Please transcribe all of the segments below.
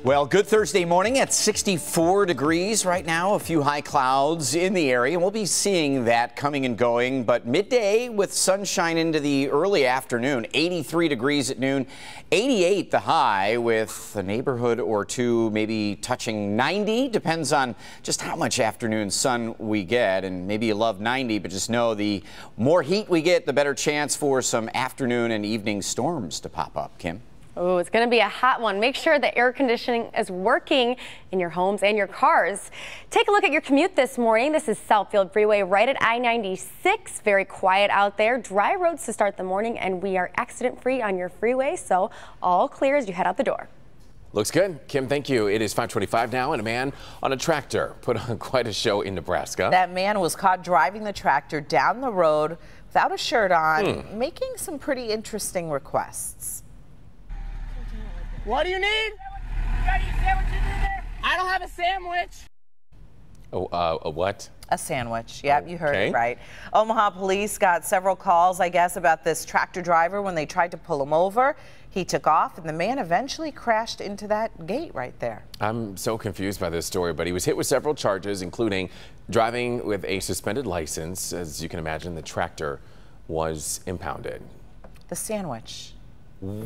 Well, good Thursday morning at 64 degrees right now. A few high clouds in the area. We'll be seeing that coming and going, but midday with sunshine into the early afternoon. 83 degrees at noon, 88 the high, with a neighborhood or two maybe touching 90. Depends on just how much afternoon sun we get, and maybe you love 90, but just know the more heat we get, the better chance for some afternoon and evening storms to pop up. Kim? Oh, it's going to be a hot one. Make sure the air conditioning is working in your homes and your cars. Take a look at your commute this morning. This is Southfield Freeway right at I-96. Very quiet out there. Dry roads to start the morning, and we are accident-free on your freeway, so all clear as you head out the door. Looks good. Kim, thank you. It is 5:25 now, and a man on a tractor put on quite a show in Nebraska. That man was caught driving the tractor down the road without a shirt on, making some pretty interesting requests. What do you need? You got any sandwiches in there? I don't have a sandwich. Oh, a what? A sandwich. Yep, you heard it right. Omaha police got several calls, I guess, about this tractor driver when they tried to pull him over. He took off, and the man eventually crashed into that gate right there. I'm so confused by this story, but he was hit with several charges, including driving with a suspended license. As you can imagine, the tractor was impounded. The sandwich.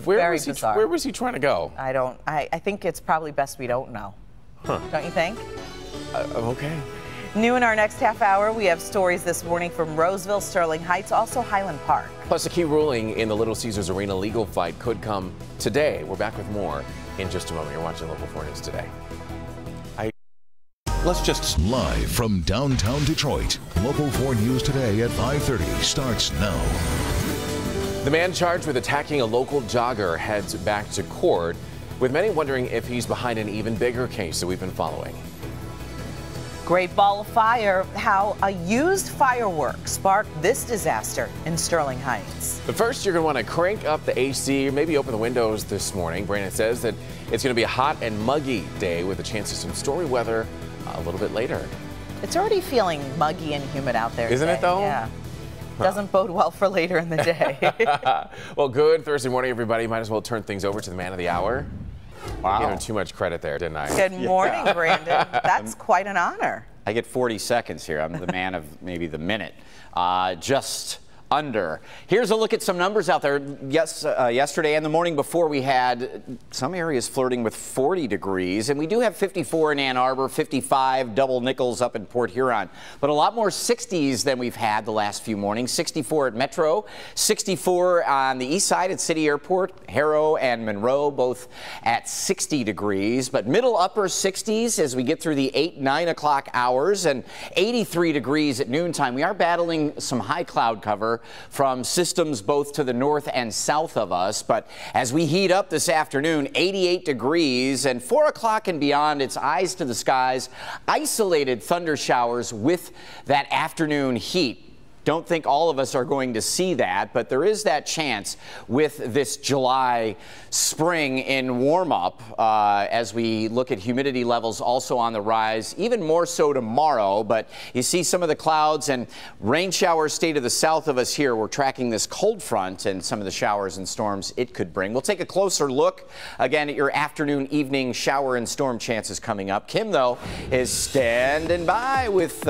Where was he trying to go? I think it's probably best we don't know. Huh. Don't you think? Okay. New in our next half hour, we have stories this morning from Roseville, Sterling Heights, also Highland Park. Plus, a key ruling in the Little Caesars Arena legal fight could come today. We're back with more in just a moment. You're watching Local 4 News Today. Let's just live from downtown Detroit. Local 4 News Today at 5:30 starts now. The man charged with attacking a local jogger heads back to court, with many wondering if he's behind an even bigger case that we've been following. Great ball of fire, how a used firework sparked this disaster in Sterling Heights. But first, you're going to want to crank up the AC, or maybe open the windows this morning. Brandon says that it's going to be a hot and muggy day with a chance of some stormy weather a little bit later. It's already feeling muggy and humid out there Isn't today. it, though? Yeah. Doesn't bode well for later in the day. Well, good Thursday morning, everybody. Might as well turn things over to the man of the hour. Wow. Gave him too much credit there, didn't I? Good morning, Brandon. That's quite an honor. I get 40 seconds here. I'm the man of maybe the minute. Just under. Here's a look at some numbers out there. Yes, yesterday and the morning before, we had some areas flirting with 40 degrees, and we do have 54 in Ann Arbor, 55 double nickels up in Port Huron, but a lot more 60s than we've had the last few mornings. 64 at Metro, 64 on the east side at City Airport, Harrow and Monroe, both at 60 degrees, but middle upper 60s as we get through the 8-9 o'clock hours, and 83 degrees at noontime. We are battling some high cloud cover from systems both to the north and south of us, but as we heat up this afternoon, 88 degrees, and 4 o'clock and beyond, it's eyes to the skies, isolated thunder showers with that afternoon heat. Don't think all of us are going to see that, but there is that chance with this July spring in warm-up as we look at humidity levels also on the rise, even more so tomorrow. But you see some of the clouds and rain showers stay to the south of us here. We're tracking this cold front and some of the showers and storms it could bring. We'll take a closer look again at your afternoon, evening shower and storm chances coming up. Kim, though, is standing by with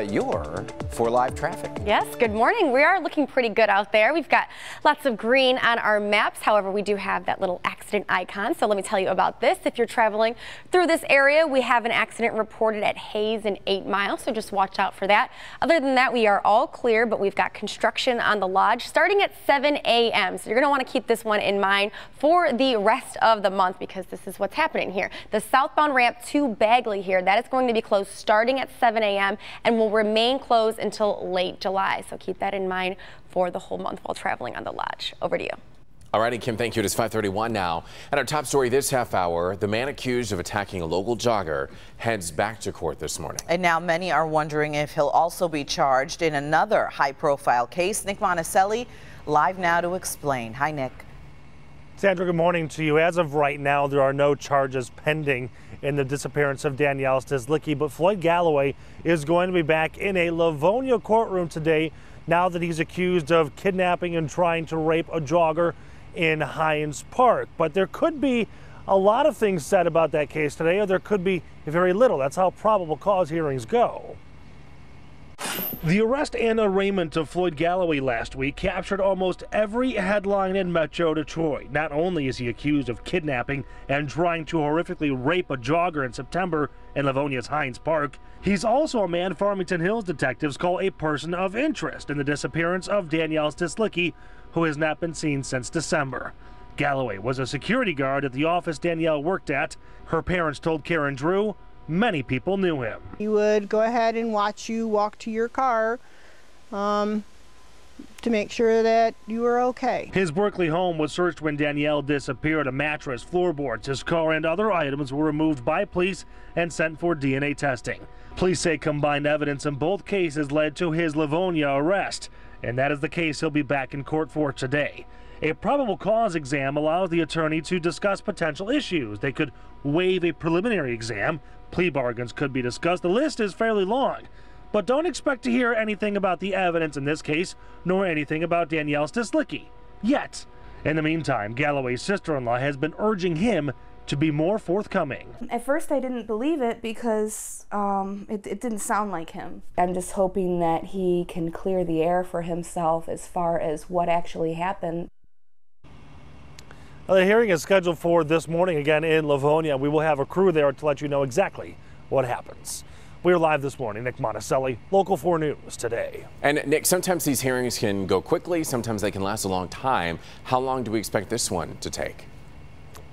your 4 Live traffic. Yes, good morning. We are looking pretty good out there. We've got lots of green on our maps. However, we do have that little accident icon. So let me tell you about this. If you're traveling through this area, we have an accident reported at Hayes and 8 Mile. So just watch out for that. Other than that, we are all clear, but we've got construction on the lodge starting at 7 a.m. So you're going to want to keep this one in mind for the rest of the month, because this is what's happening here. The southbound ramp to Bagley here, that is going to be closed starting at 7 a.m. and will remain closed until late July. So keep that in mind for the whole month while traveling on the lodge. Over to you. All righty, Kim, thank you. It is 5:31 now. And our top story this half hour, the man accused of attacking a local jogger heads back to court this morning. And now many are wondering if he'll also be charged in another high-profile case. Nick Monticelli live now to explain. Hi, Nick. Sandra, good morning to you. As of right now, there are no charges pending in the disappearance of Danielle Stislicki, but Floyd Galloway is going to be back in a Livonia courtroom today now that he's accused of kidnapping and trying to rape a jogger in Hines Park. But there could be a lot of things said about that case today, or there could be very little. That's how probable cause hearings go. The arrest and arraignment of Floyd Galloway last week captured almost every headline in Metro Detroit. Not only is he accused of kidnapping and trying to horrifically rape a jogger in September in Livonia's Hines Park, he's also a man Farmington Hills detectives call a person of interest in the disappearance of Danielle Stislicki, who has not been seen since December. Galloway was a security guard at the office Danielle worked at. Her parents told Karen Drew many people knew him. He would go ahead and watch you walk to your car to make sure that you were okay. His Berkeley home was searched when Danielle disappeared. A mattress, floorboards, his car, and other items were removed by police and sent for DNA testing. Police say combined evidence in both cases led to his Livonia arrest, and that is the case he'll be back in court for today. A probable cause exam allows the attorney to discuss potential issues. They could waive a preliminary exam. Plea bargains could be discussed. The list is fairly long, but don't expect to hear anything about the evidence in this case, nor anything about Danielle Stislicki yet. In the meantime, Galloway's sister-in-law has been urging him to be more forthcoming. At first I didn't believe it because it didn't sound like him. I'm just hoping that he can clear the air for himself as far as what actually happened. The hearing is scheduled for this morning again in Livonia. We will have a crew there to let you know exactly what happens. We're live this morning. Nick Monticelli, Local 4 News Today. And Nick, sometimes these hearings can go quickly, sometimes they can last a long time. How long do we expect this one to take?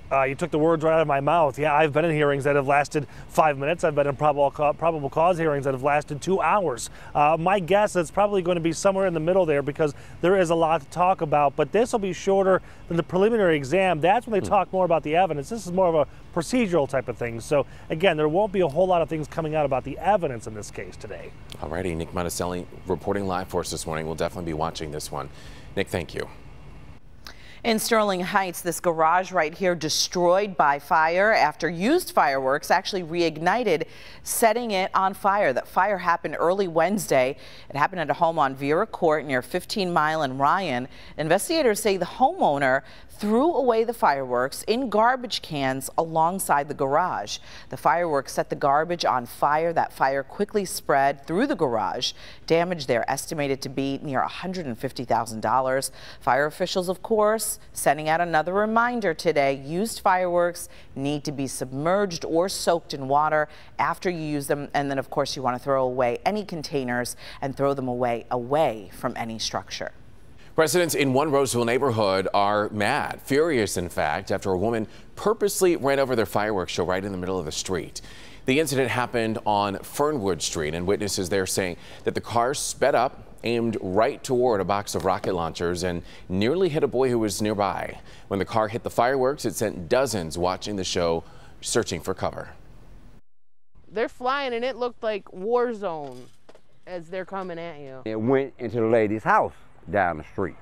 You took the words right out of my mouth. Yeah, I've been in hearings that have lasted 5 minutes. I've been in probable cause hearings that have lasted 2 hours. My guess is probably going to be somewhere in the middle there because there is a lot to talk about, but this will be shorter than the preliminary exam. That's when they talk more about the evidence. This is more of a procedural type of thing. So again, there won't be a whole lot of things coming out about the evidence in this case today. Alrighty, Nick Monticelli reporting live for us this morning. We'll definitely be watching this one. Nick, thank you. In Sterling Heights, this garage right here destroyed by fire after used fireworks actually reignited, setting it on fire. That fire happened early Wednesday. It happened at a home on Vera Court near 15 Mile and Ryan. Investigators say the homeowner threw away the fireworks in garbage cans alongside the garage. The fireworks set the garbage on fire. That fire quickly spread through the garage. Damage there estimated to be near $150,000. Fire officials, of course, sending out another reminder today. Used fireworks need to be submerged or soaked in water after you use them. And then, of course, you want to throw away any containers and throw them away from any structure. Residents in one Roseville neighborhood are mad, furious in fact, after a woman purposely ran over their fireworks show right in the middle of the street. The incident happened on Fernwood Street, and witnesses there saying that the car sped up, aimed right toward a box of rocket launchers, and nearly hit a boy who was nearby. When the car hit the fireworks, it sent dozens watching the show searching for cover. They're flying, and it looked like war zone as they're coming at you. It went into the lady's house down the street.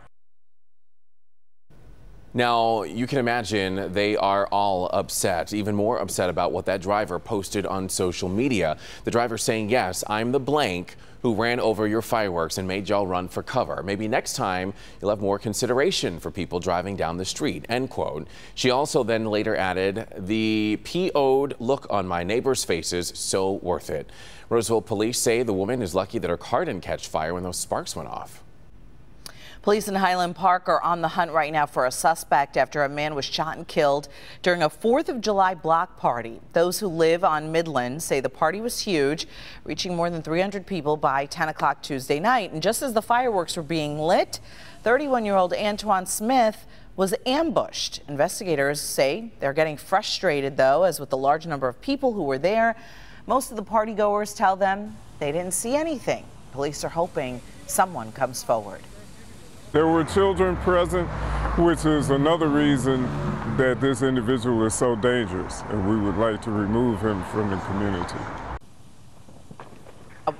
Now, you can imagine they are all upset, even more upset about what that driver posted on social media. The driver saying, yes, I'm the blank who ran over your fireworks and made y'all run for cover. Maybe next time you'll have more consideration for people driving down the street, end quote. She also then later added, the PO'd look on my neighbors' faces, so worth it. Roseville police say the woman is lucky that her car didn't catch fire when those sparks went off. Police in Highland Park are on the hunt right now for a suspect after a man was shot and killed during a 4th of July block party. Those who live on Midland say the party was huge, reaching more than 300 people by 10 o'clock Tuesday night. And just as the fireworks were being lit, 31-year-old Antoine Smith was ambushed. Investigators say they're getting frustrated, though, as with the large number of people who were there, most of the partygoers tell them they didn't see anything. Police are hoping someone comes forward. There were children present, which is another reason that this individual is so dangerous, and we would like to remove him from the community.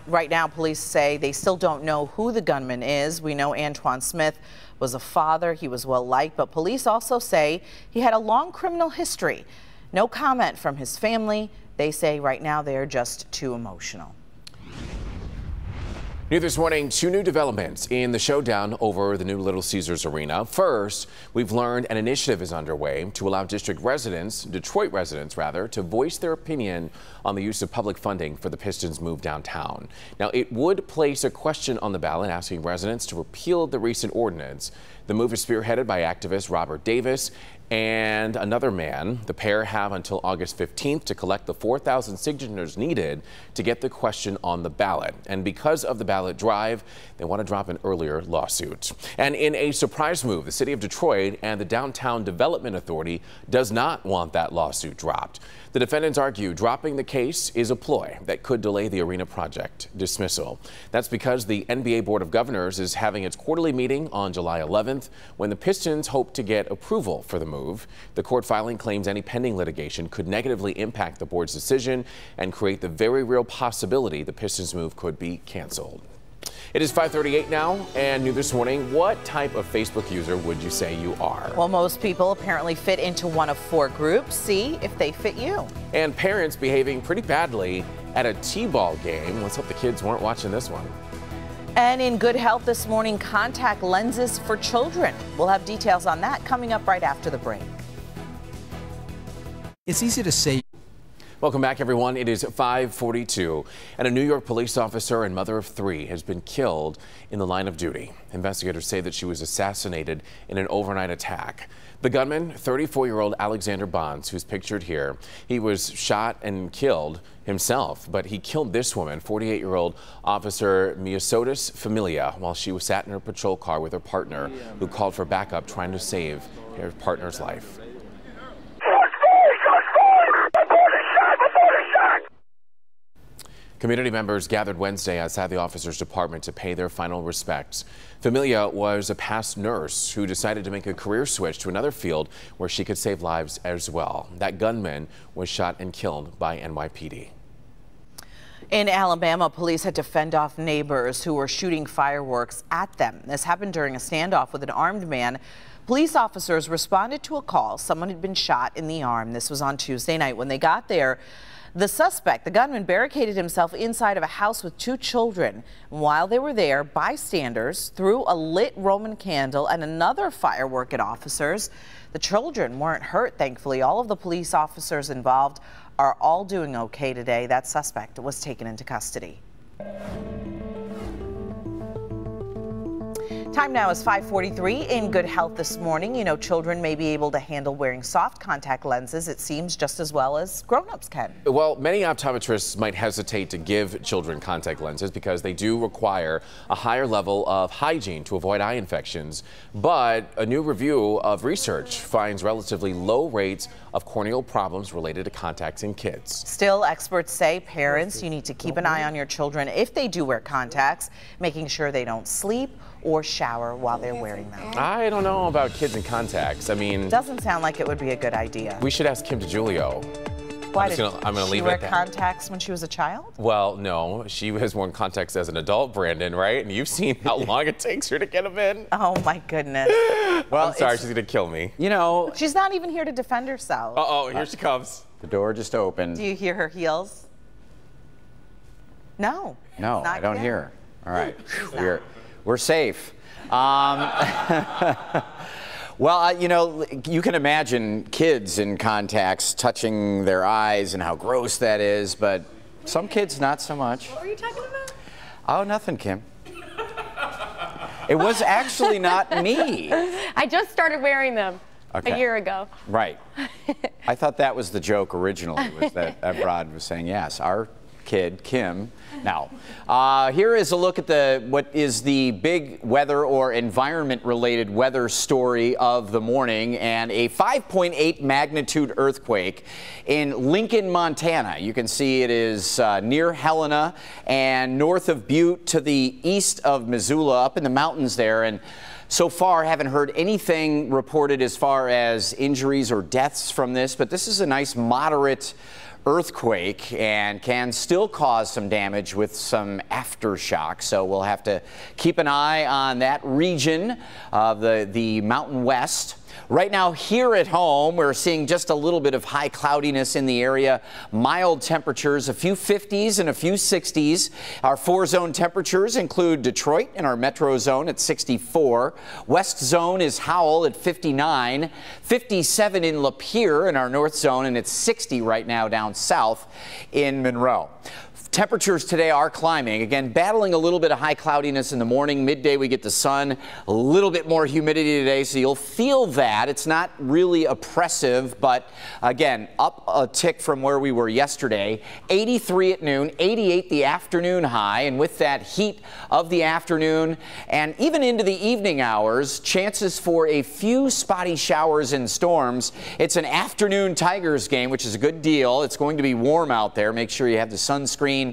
Right now, police say they still don't know who the gunman is. We know Antoine Smith was a father. He was well liked, but police also say he had a long criminal history. No comment from his family. They say right now they are just too emotional. New this morning, 2 new developments in the showdown over the new Little Caesars Arena. First, we've learned an initiative is underway to allow Detroit residents, to voice their opinion on the use of public funding for the Pistons' move downtown. Now, it would place a question on the ballot asking residents to repeal the recent ordinance. The move is spearheaded by activist Robert Davis and another man. The pair have until August 15th to collect the 4,000 signatures needed to get the question on the ballot. And because of the ballot drive, they want to drop an earlier lawsuit. And in a surprise move, the city of Detroit and the Downtown Development Authority does not want that lawsuit dropped. The defendants argue dropping the case is a ploy that could delay the arena project dismissal. That's because the NBA Board of Governors is having its quarterly meeting on July 11th when the Pistons hope to get approval for the move. The court filing claims any pending litigation could negatively impact the board's decision and create the very real possibility the Pistons move could be canceled. It is 5:38 now, and new this morning, what type of Facebook user would you say you are? Well, most people apparently fit into one of 4 groups. See if they fit you. And parents behaving pretty badly at a T-ball game. Let's hope the kids weren't watching this one. And in good health this morning, contact lenses for children. We'll have details on that coming up right after the break. It's easy to say. Welcome back, everyone. It is 5:42, and a New York police officer and mother of 3 has been killed in the line of duty. Investigators say that she was assassinated in an overnight attack. The gunman, 34-year-old Alexander Bonds, who's pictured here, he was shot and killed himself, but he killed this woman, 48-year-old Officer Miosotis Familia, while she was sat in her patrol car with her partner, who called for backup trying to save her partner's life. Community members gathered Wednesday outside the officer's department to pay their final respects. Familia was a past nurse who decided to make a career switch to another field where she could save lives as well. That gunman was shot and killed by NYPD. In Alabama, police had to fend off neighbors who were shooting fireworks at them. This happened during a standoff with an armed man. Police officers responded to a call. Someone had been shot in the arm. This was on Tuesday night. When they got there, the suspect, the gunman, barricaded himself inside of a house with 2 children. While they were there, bystanders threw a lit Roman candle and another firework at officers. The children weren't hurt, thankfully. All of the police officers involved are all doing okay today. That suspect was taken into custody. Time now is 5:43. In good health this morning, you know, children may be able to handle wearing soft contact lenses, it seems, just as well as grown-ups can. Well, many optometrists might hesitate to give children contact lenses because they do require a higher level of hygiene to avoid eye infections. But a new review of research finds relatively low rates of corneal problems related to contacts in kids. Still, experts say parents, you need to keep an eye on your children if they do wear contacts, making sure they don't sleep or shower while they're wearing them. I don't know about kids in contacts. I mean, doesn't sound like it would be a good idea. We should ask Kim DiGiulio. Why I'm gonna leave it wear at that. contacts when she was a child? Well, no, she has worn contacts as an adult, Brandon, right? And you've seen how long it takes her to get them in. Oh my goodness. Well, I'm sorry, she's gonna kill me. You know, she's not even here to defend herself. Uh-oh, here she comes. The door just opened. Do you hear her heels? No. No, I don't hear her. All right, we're safe. Well, you know, you can imagine kids in contacts touching their eyes and how gross that is, but some kids not so much. What were you talking about? Oh, nothing, Kim. It was actually not me. I just started wearing them a year ago. Right. I thought that was the joke originally, was that Evrod was saying, yes, our kid, Kim. Now, here is a look at what is the big weather or environment-related weather story of the morning, and a 5.8 magnitude earthquake in Lincoln, Montana. You can see it is near Helena and north of Butte to the east of Missoula, up in the mountains there. And so far, haven't heard anything reported as far as injuries or deaths from this, but this is a nice moderate earthquake and can still cause some damage with some aftershock. So we'll have to keep an eye on that region of the Mountain West. Right now here at home, we're seeing just a little bit of high cloudiness in the area. Mild temperatures, a few 50s and a few 60s. Our 4-zone temperatures include Detroit in our metro zone at 64. West zone is Howell at 59. 57 in Lapeer in our north zone, and it's 60 right now down south in Monroe. Temperatures today are climbing. Again, battling a little bit of high cloudiness in the morning. Midday, we get the sun. A little bit more humidity today, so you'll feel that. It's not really oppressive, but again, up a tick from where we were yesterday. 83 at noon, 88 the afternoon high, and with that heat of the afternoon and even into the evening hours, chances for a few spotty showers and storms. It's an afternoon Tigers game, which is a good deal. It's going to be warm out there. Make sure you have the sunscreen.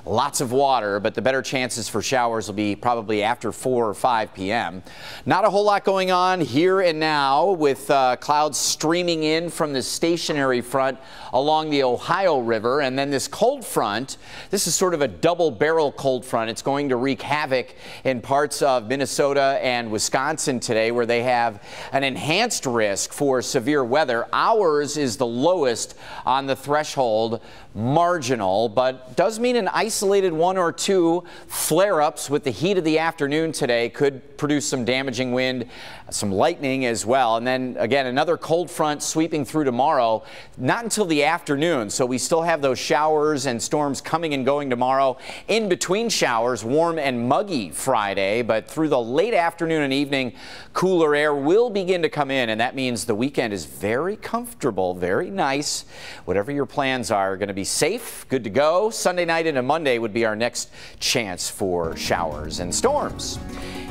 Lots of water, but the better chances for showers will be probably after 4 or 5 p.m. Not a whole lot going on here and now with clouds streaming in from the stationary front along the Ohio River, and then this cold front. This is sort of a double barrel cold front. It's going to wreak havoc in parts of Minnesota and Wisconsin today, where they have an enhanced risk for severe weather. Ours is the lowest on the threshold, marginal, but does mean an isolated 1 or 2 flare-ups with the heat of the afternoon today could produce some damaging wind, some lightning as well. And then again, another cold front sweeping through tomorrow, not until the afternoon. So we still have those showers and storms coming and going tomorrow. In between showers, warm and muggy Friday, but through the late afternoon and evening, cooler air will begin to come in, and that means the weekend is very comfortable, very nice. Whatever your plans are going to be safe, good to go. Sunday night into Monday would be our next chance for showers and storms.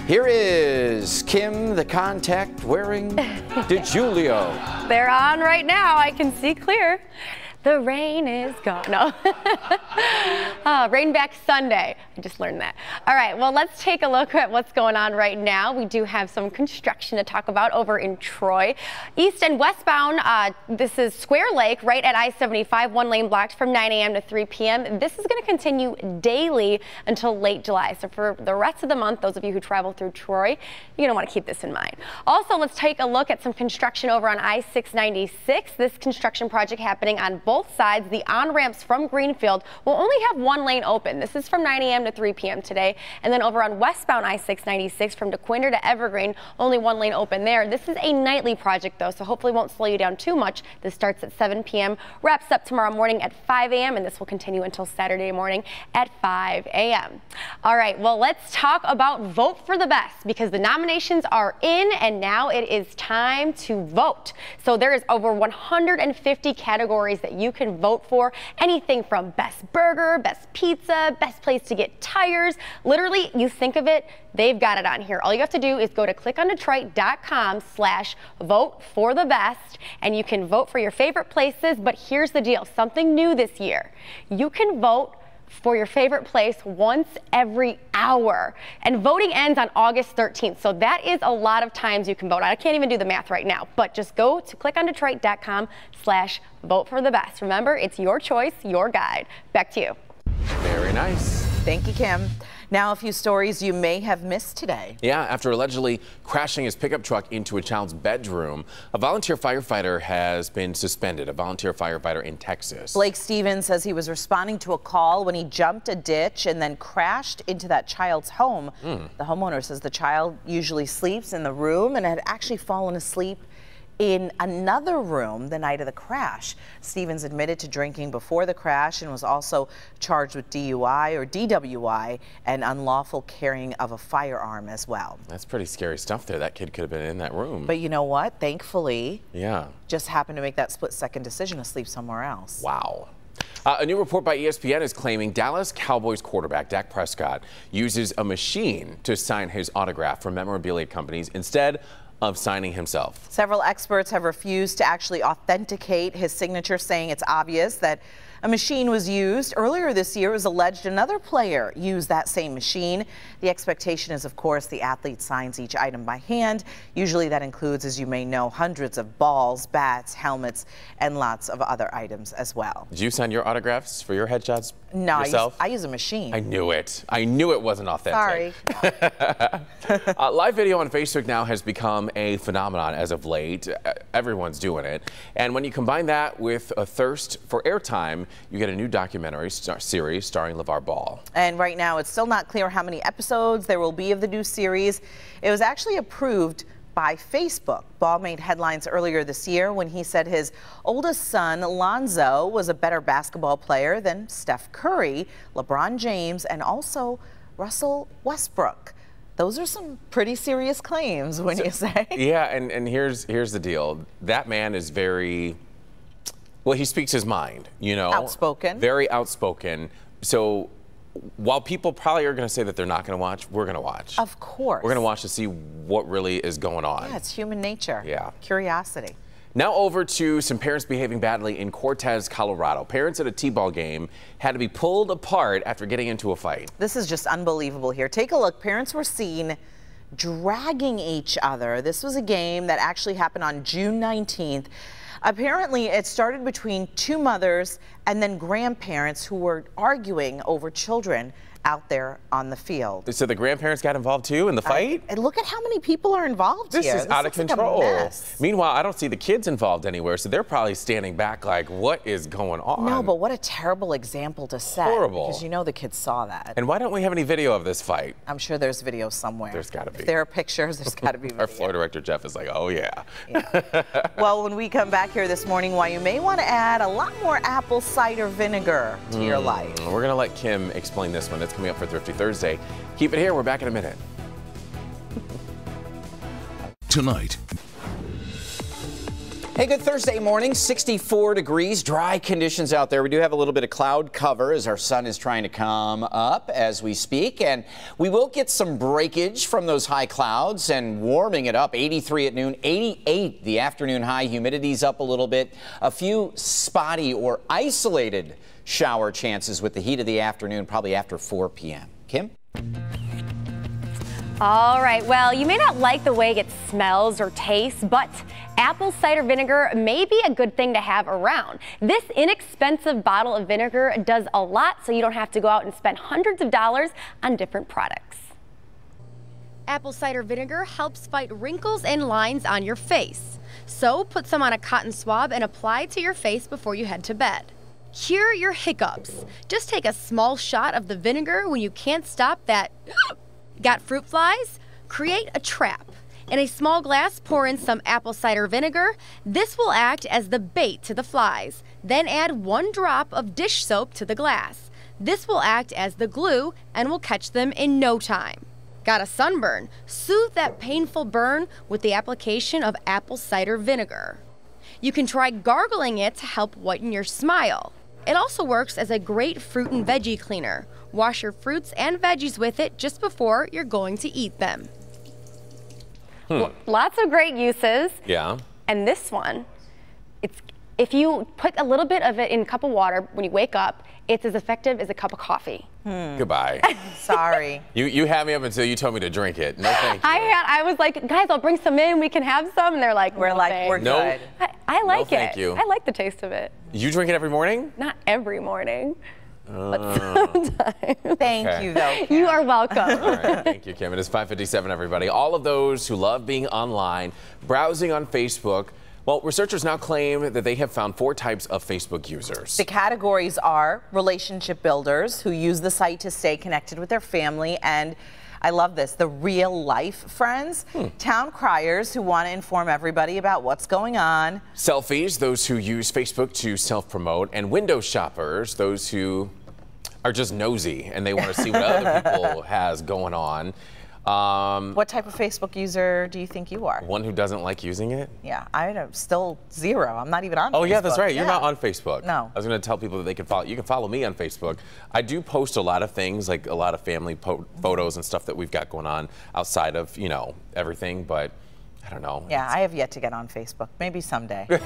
Here is Kim, the contact wearing DiGiulio. They're on right now. I can see clear. The rain is gone. No. Rain back Sunday. I just learned that. All right, well, let's take a look at what's going on right now. We do have some construction to talk about over in Troy. East and westbound, this is Square Lake right at I-75, 1-lane blocked from 9 a.m. to 3 p.m. This is going to continue daily until late July. So for the rest of the month, those of you who travel through Troy, you're going to want to keep this in mind. Also, let's take a look at some construction over on I-696. This construction project happening on both sides. The on-ramps from Greenfield will only have 1 lane open. This is from 9 a.m. to 3 p.m. today. And then over on westbound I-696 from DeQuinder to Evergreen, only 1 lane open there. This is a nightly project though, so hopefully won't slow you down too much. This starts at 7 p.m., wraps up tomorrow morning at 5 a.m., and this will continue until Saturday morning at 5 a.m. All right, well, let's talk about Vote for the Best, because the nominations are in and now it is time to vote. So there is over 150 categories that you can vote for. Anything from best burger, best pizza, best place to get tires. Literally, you think of it, they've got it on here. All you have to do is go to clickondetroit.com/vote for the best, and you can vote for your favorite places. But here's the deal, something new this year. You can vote for your favorite place once every hour. And voting ends on August 13th. So that is a lot of times you can vote. I can't even do the math right now, but just go to clickondetroit.com/vote for the best. Remember, it's your choice, your guide. Back to you. Very nice. Thank you, Kim. Now, a few stories you may have missed today. Yeah, after allegedly crashing his pickup truck into a child's bedroom, a volunteer firefighter has been suspended, a volunteer firefighter in Texas. Blake Stevens says he was responding to a call when he jumped a ditch and then crashed into that child's home. The homeowner says the child usually sleeps in the room and had actually fallen asleep in another room the night of the crash. Stevens admitted to drinking before the crash and was also charged with DUI or DWI and unlawful carrying of a firearm as well. That's pretty scary stuff there. That kid could have been in that room. But you know what? Thankfully, yeah, just happened to make that split-second decision to sleep somewhere else. Wow. A new report by ESPN is claiming Dallas Cowboys quarterback Dak Prescott uses a machine to sign his autograph from memorabilia companies instead of signing himself. Several experts have refused to actually authenticate his signature, saying it's obvious that a machine was used. Earlier this year, it was alleged another player used that same machine. The expectation is, of course, the athlete signs each item by hand. Usually that includes, as you may know, hundreds of balls, bats, helmets, and lots of other items as well. Did you sign your autographs for your headshots? No, Yourself? I use a machine. I knew it. I knew it wasn't authentic. Sorry. Live video on Facebook now has become a phenomenon as of late. Everyone's doing it. And when you combine that with a thirst for airtime, you get a new documentary series starring LeVar Ball. And right now, it's still not clear how many episodes there will be of the new series. It was actually approved by Facebook. Ball made headlines earlier this year when he said his oldest son, Lonzo, was a better basketball player than Steph Curry, LeBron James, and also Russell Westbrook. Those are some pretty serious claims, wouldn't you say? Yeah, and here's the deal. That man is very, well, he speaks his mind, you know. Outspoken. Very outspoken. So while people probably are going to say that they're not going to watch, we're going to watch. Of course. We're going to watch to see what really is going on. Yeah, it's human nature. Yeah. Curiosity. Now over to some parents behaving badly in Cortez, Colorado. Parents at a t-ball game had to be pulled apart after getting into a fight. This is just unbelievable here. Take a look. Parents were seen dragging each other. This was a game that actually happened on June 19th. Apparently, it started between two mothers and then grandparents who were arguing over children out there on the field. So the grandparents got involved too in the fight? And look at how many people are involved here. This is out of control. Meanwhile, I don't see the kids involved anywhere, so they're probably standing back like, what is going on? No, but what a terrible example to set. Horrible. Because you know the kids saw that. And why don't we have any video of this fight? I'm sure there's video somewhere. There's got to be. If there are pictures, there's got to be video. Our floor director, Jeff, is like, oh, yeah. Well, when we come back here this morning, why you may want to add a lot more apple cider vinegar to your life. We're going to let Kim explain this one. It's coming up for Thrifty Thursday. Keep it here. We're back in a minute. Tonight. Hey, good Thursday morning, 64 degrees, dry conditions out there. We do have a little bit of cloud cover as our sun is trying to come up as we speak, and we will get some breakage from those high clouds and warming it up. 83 at noon, 88 the afternoon high. Humidity's up a little bit. A few spotty or isolated shower chances with the heat of the afternoon, probably after 4 p.m. Kim? All right, well, you may not like the way it smells or tastes, but apple cider vinegar may be a good thing to have around. This inexpensive bottle of vinegar does a lot, so you don't have to go out and spend hundreds of dollars on different products. Apple cider vinegar helps fight wrinkles and lines on your face. So put some on a cotton swab and apply to your face before you head to bed. Cure your hiccups. Just take a small shot of the vinegar when you can't stop that. Got fruit flies? Create a trap. In a small glass, pour in some apple cider vinegar. This will act as the bait to the flies. Then add 1 drop of dish soap to the glass. This will act as the glue and will catch them in no time. Got a sunburn? Soothe that painful burn with the application of apple cider vinegar. You can try gargling it to help whiten your smile. It also works as a great fruit and veggie cleaner. Wash your fruits and veggies with it just before you're going to eat them. Lots of great uses. Yeah. And this one, if you put a little bit of it in a cup of water when you wake up, it's as effective as a cup of coffee. Goodbye. Sorry. You had me up until you told me to drink it. No, thank you. I was like, guys, I'll bring some in. We can have some. And they're like, we're good. I like it. Thank you. I like the taste of it. You drink it every morning? Not every morning. But sometimes. Thank you, though, Kim. You are welcome. All right, thank you, Kim. It is 5:57, everybody. All of those who love being online, browsing on Facebook, well, researchers now claim that they have found 4 types of Facebook users. The categories are relationship builders who use the site to stay connected with their family, and I love this, the real life friends, town criers who want to inform everybody about what's going on. Selfies, those who use Facebook to self-promote, and window shoppers, those who are just nosy and they want to see what other people has going on. What type of Facebook user do you think you are? One who doesn't like using it? Yeah, I'm still 0. I'm not even on Facebook. Oh, yeah, that's right. You're not on Facebook. No. I was going to tell people that they can follow. You can follow me on Facebook. I do post a lot of things, like a lot of family photos and stuff that we've got going on outside of, you know, everything, but I don't know. Yeah, I have yet to get on Facebook. Maybe someday. All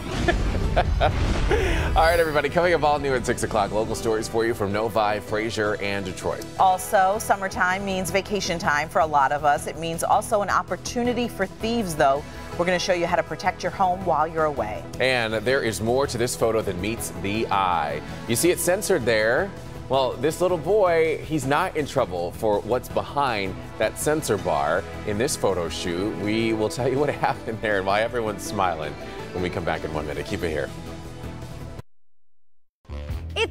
right, everybody, coming up all new at 6 o'clock. Local stories for you from Novi, Fraser, and Detroit. Also, summertime means vacation time for a lot of us. It means also an opportunity for thieves, though. We're going to show you how to protect your home while you're away. And there is more to this photo than meets the eye. You see it censored there. Well, this little boy, he's not in trouble for what's behind that sensor bar in this photo shoot. We will tell you what happened there and why everyone's smiling when we come back in 1 minute. Keep it here.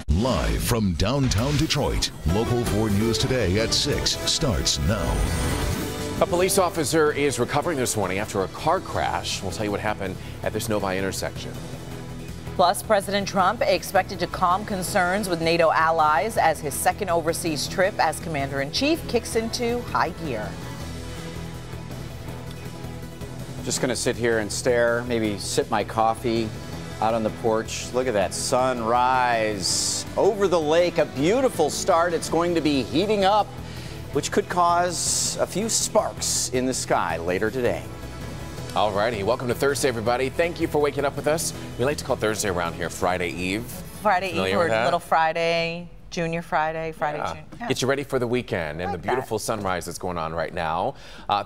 Live from downtown Detroit, Local 4 News Today at 6 starts now. A police officer is recovering this morning after a car crash. We'll tell you what happened at this Novi intersection. Plus, President Trump expected to calm concerns with NATO allies as his second overseas trip as commander-in-chief kicks into high gear. Just going to sit here and stare, maybe sip my coffee out on the porch. Look at that sunrise over the lake. A beautiful start. It's going to be heating up, which could cause a few sparks in the sky later today. All righty, welcome to Thursday, everybody. Thank you for waking up with us. We like to call Thursday around here Friday Eve. Friday Eve or Little Friday, Junior Friday, Junior. Yeah. Get you ready for the weekend and the beautiful sunrise that's going on right now.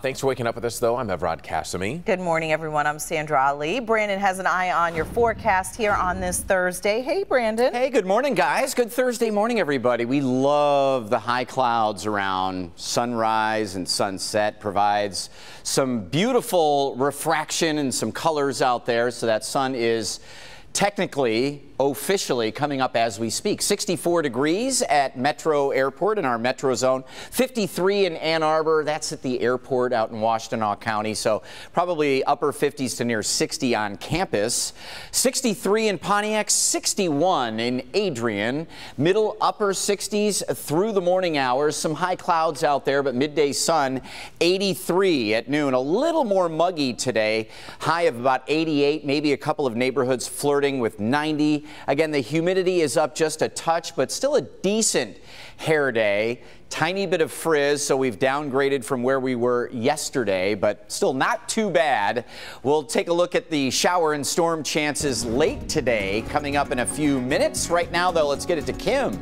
Thanks for waking up with us, though. I'm Evrod Cassamy. Good morning, everyone. I'm Sandra Ali. Brandon has an eye on your forecast here on this Thursday. Hey, Brandon. Hey, good morning, guys. Good Thursday morning, everybody. We love the high clouds around sunrise and sunset. Provides some beautiful refraction and some colors out there. So that sun is technically, officially coming up as we speak. 64 degrees at Metro Airport in our Metro Zone. 53 in Ann Arbor. That's at the airport out in Washtenaw County. So probably upper 50s to near 60 on campus. 63 in Pontiac. 61 in Adrian. Middle upper 60s through the morning hours. Some high clouds out there, but midday sun. 83 at noon. A little more muggy today. High of about 88. Maybe a couple of neighborhoods flirting with 90. Again, the humidity is up just a touch, but still a decent hair day. Tiny bit of frizz, so we've downgraded from where we were yesterday, but still not too bad. We'll take a look at the shower and storm chances late today, coming up in a few minutes. Right now, though, let's get it to Kim.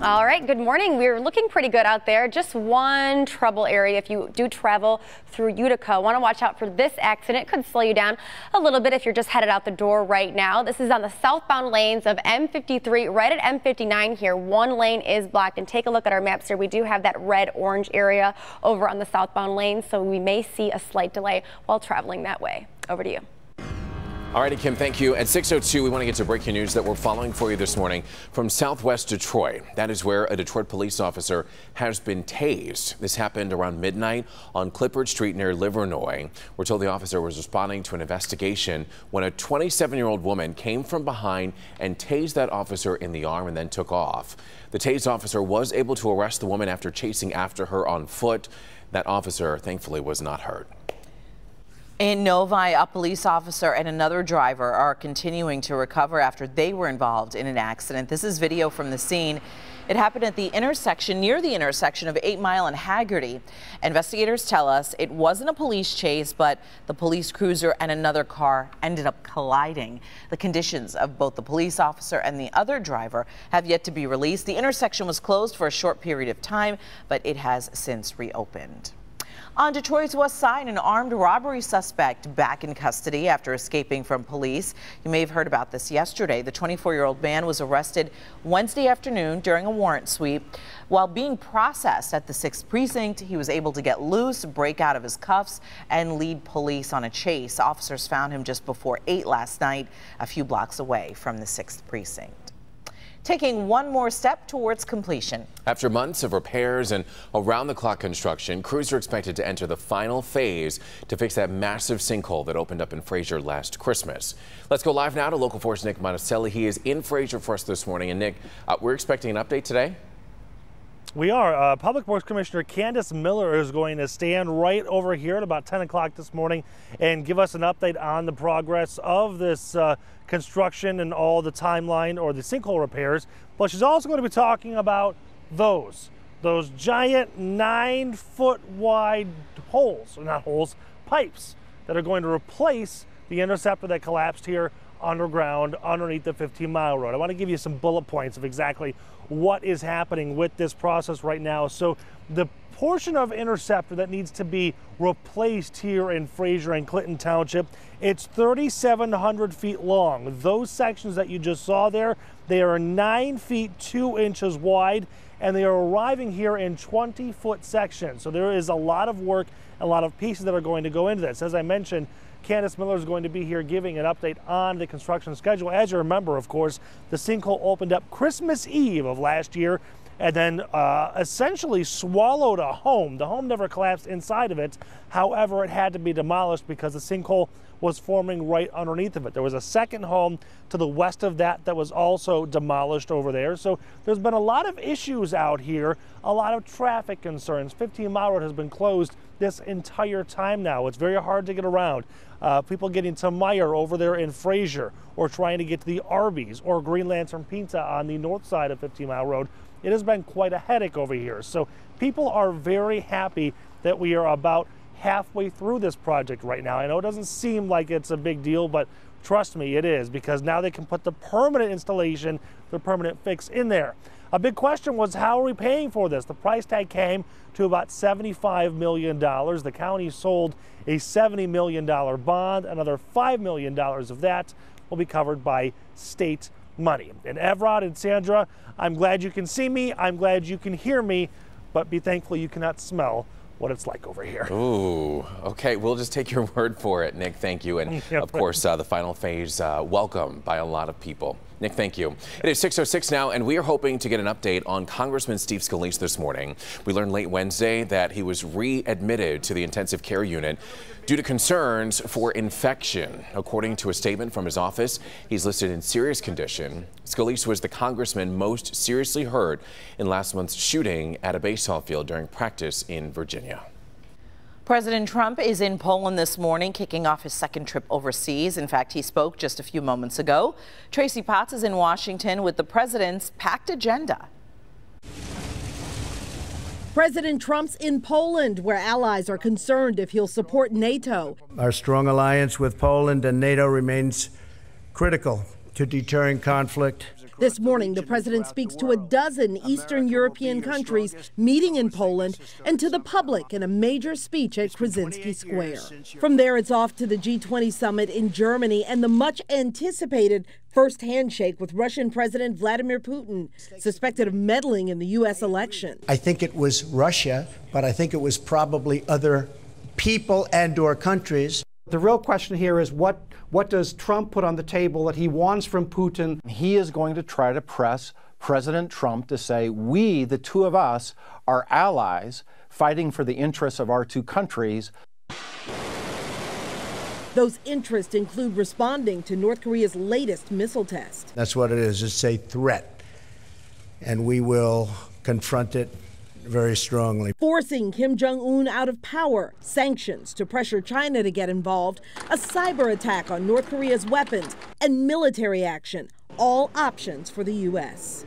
All right, good morning. We're looking pretty good out there. Just one trouble area if you do travel through Utica. Want to watch out for this accident. It could slow you down a little bit if you're just headed out the door right now. This is on the southbound lanes of M53, right at M59 here. One lane is blocked, and take a look at our maps here. We do have that red-orange area over on the southbound lane, so we may see a slight delay while traveling that way. Over to you. All righty, Kim, thank you. At 6:02, we want to get to breaking news that we're following for you this morning from Southwest Detroit. That is where a Detroit police officer has been tased. This happened around midnight on Clifford Street near Livernois. We're told the officer was responding to an investigation when a 27-year-old woman came from behind and tased that officer in the arm and then took off. The tased officer was able to arrest the woman after chasing after her on foot. That officer, thankfully, was not hurt. In Novi, a police officer and another driver are continuing to recover after they were involved in an accident. This is video from the scene. It happened at the intersection, near the intersection of 8 Mile and Haggerty. Investigators tell us it wasn't a police chase, but the police cruiser and another car ended up colliding. The conditions of both the police officer and the other driver have yet to be released. The intersection was closed for a short period of time, but it has since reopened. On Detroit's west side, an armed robbery suspect back in custody after escaping from police. You may have heard about this yesterday. The 24-year-old man was arrested Wednesday afternoon during a warrant sweep. While being processed at the 6th precinct, he was able to get loose, break out of his cuffs, and lead police on a chase. Officers found him just before 8 last night, a few blocks away from the 6th precinct. Taking one more step towards completion. After months of repairs and around-the-clock construction, crews are expected to enter the final phase to fix that massive sinkhole that opened up in Fraser last Christmas. Let's go live now to Local 4's Nick Monticelli. He is in Fraser for us this morning. And Nick, we're expecting an update today. We are. Public Works Commissioner Candace Miller is going to stand right over here at about 10 o'clock this morning and give us an update on the progress of this construction and all the timeline or the sinkhole repairs. But she's also going to be talking about those giant 9-foot wide holes, or not holes, pipes that are going to replace the interceptor that collapsed here underground underneath the 15-mile road. I want to give you some bullet points of exactly what is happening with this process right now. So the portion of Interceptor that needs to be replaced here in Fraser and Clinton Township. It's 3,700 feet long. Those sections that you just saw there, they are 9 feet 2 inches wide, and they are arriving here in 20-foot sections. So there is a lot of work, a lot of pieces that are going to go into this. As I mentioned, Candace Miller is going to be here giving an update on the construction schedule. As you remember, of course, the sinkhole opened up Christmas Eve of last year and then essentially swallowed a home. The home never collapsed inside of it. However, it had to be demolished because the sinkhole was forming right underneath of it. There was a second home to the west of that was also demolished over there. So there's been a lot of issues out here, a lot of traffic concerns. 15 Mile Road has been closed this entire time now. It's very hard to get around. People getting to Meyer over there in Fraser, or trying to get to the Arby's or Green Lantern Pizza on the north side of 15 Mile Road. It has been quite a headache over here. So people are very happy that we are about halfway through this project right now. I know it doesn't seem like it's a big deal, but trust me, it is, because now they can put the permanent installation, the permanent fix in there. A big question was, how are we paying for this? The price tag came to about $75 million. The county sold a $70 million bond. Another $5 million of that will be covered by state money. And Evrod and Sandra, I'm glad you can see me. I'm glad you can hear me, but be thankful you cannot smell what it's like over here. Ooh, okay, we'll just take your word for it, Nick. Thank you. And of course, the final phase welcomed by a lot of people. Nick, thank you. It is 6:06 now, and we are hoping to get an update on Congressman Steve Scalise this morning. We learned late Wednesday that he was readmitted to the intensive care unit due to concerns for infection. According to a statement from his office, he's listed in serious condition. Scalise was the congressman most seriously hurt in last month's shooting at a baseball field during practice in Virginia. President Trump is in Poland this morning, kicking off his second trip overseas. In fact, he spoke just a few moments ago. Tracy Potts is in Washington with the president's packed agenda. President Trump's in Poland, where allies are concerned if he'll support NATO. Our strong alliance with Poland and NATO remains critical to deterring conflict. This morning, the president speaks to a dozen Eastern European countries meeting in Poland and to the public in a major speech at Krasinski Square. From there, it's off to the G20 summit in Germany and the much anticipated first handshake with Russian President Vladimir Putin, suspected of meddling in the U.S. election. I think it was Russia, but I think it was probably other people and/or countries. The real question here is what does Trump put on the table that he wants from Putin? He is going to try to press President Trump to say, we, the two of us, are allies fighting for the interests of our two countries. Those interests include responding to North Korea's latest missile test. That's what it is. It's a threat, and we will confront it very strongly. Forcing Kim Jong-un out of power, sanctions to pressure China to get involved, a cyber attack on North Korea's weapons, and military action, all options for the U.S.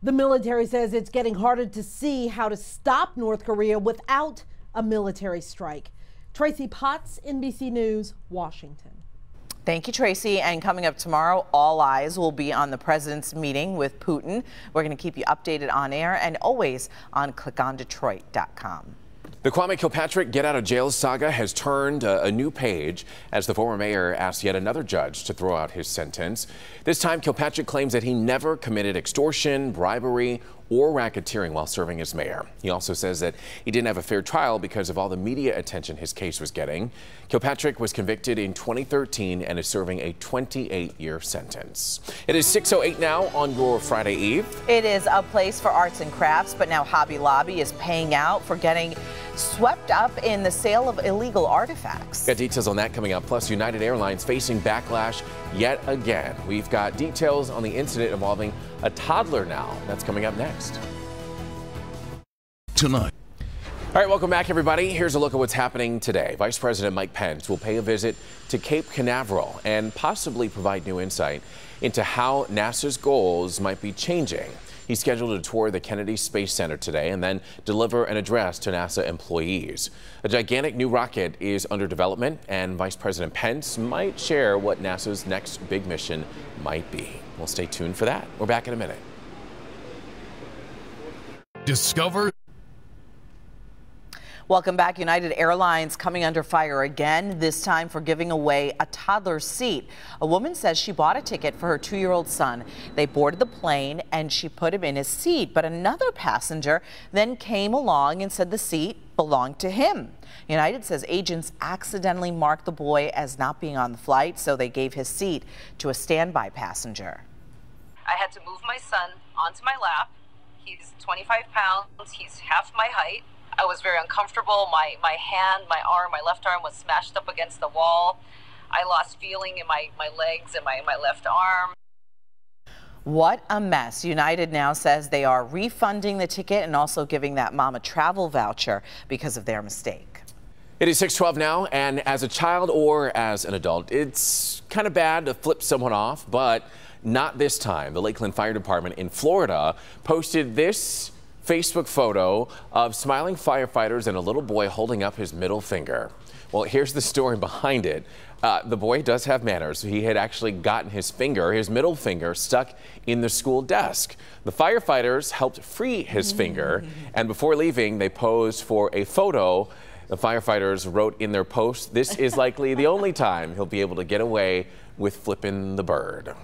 The military says it's getting harder to see how to stop North Korea without a military strike. Tracy Potts, NBC News, Washington. Thank you, Tracy. And coming up tomorrow, all eyes will be on the president's meeting with Putin. We're going to keep you updated on air and always on clickondetroit.com. The Kwame Kilpatrick get-out-of-jail saga has turned a new page as the former mayor asked yet another judge to throw out his sentence. This time, Kilpatrick claims that he never committed extortion, bribery, or racketeering while serving as mayor. He also says that he didn't have a fair trial because of all the media attention his case was getting. Kilpatrick was convicted in 2013 and is serving a 28-year sentence. It is 6:08 now on your Friday Eve. It is a place for arts and crafts, but now Hobby Lobby is paying out for getting swept up in the sale of illegal artifacts. Got details on that coming up, plus United Airlines facing backlash yet again. We've got details on the incident involving a toddler now. That's coming up next. Tonight. All right, welcome back, everybody. Here's a look at what's happening today. Vice President Mike Pence will pay a visit to Cape Canaveral and possibly provide new insight into how NASA's goals might be changing. He's scheduled to tour the Kennedy Space Center today and then deliver an address to NASA employees. A gigantic new rocket is under development, and Vice President Pence might share what NASA's next big mission might be. We'll stay tuned for that. We're back in a minute. Discover Welcome back. United Airlines coming under fire again, this time for giving away a toddler seat. A woman says she bought a ticket for her 2-year-old son. They boarded the plane and she put him in his seat, but another passenger then came along and said the seat belonged to him. United says agents accidentally marked the boy as not being on the flight, so they gave his seat to a standby passenger. I had to move my son onto my lap. He's 25 pounds. He's half my height. I was very uncomfortable. My hand, my arm, my left arm was smashed up against the wall. I lost feeling in my legs and my left arm. What a mess. United now says they are refunding the ticket and also giving that mom a travel voucher because of their mistake. It is 6:12 now, and as a child or as an adult, it's kind of bad to flip someone off, but not this time. The Lakeland Fire Department in Florida posted this Facebook photo of smiling firefighters and a little boy holding up his middle finger. Well, here's the story behind it. The boy does have manners. He had actually gotten his middle finger, stuck in the school desk. The firefighters helped free his finger, and before leaving, they posed for a photo. The firefighters wrote in their post, "This is likely the only time he'll be able to get away with flipping the bird."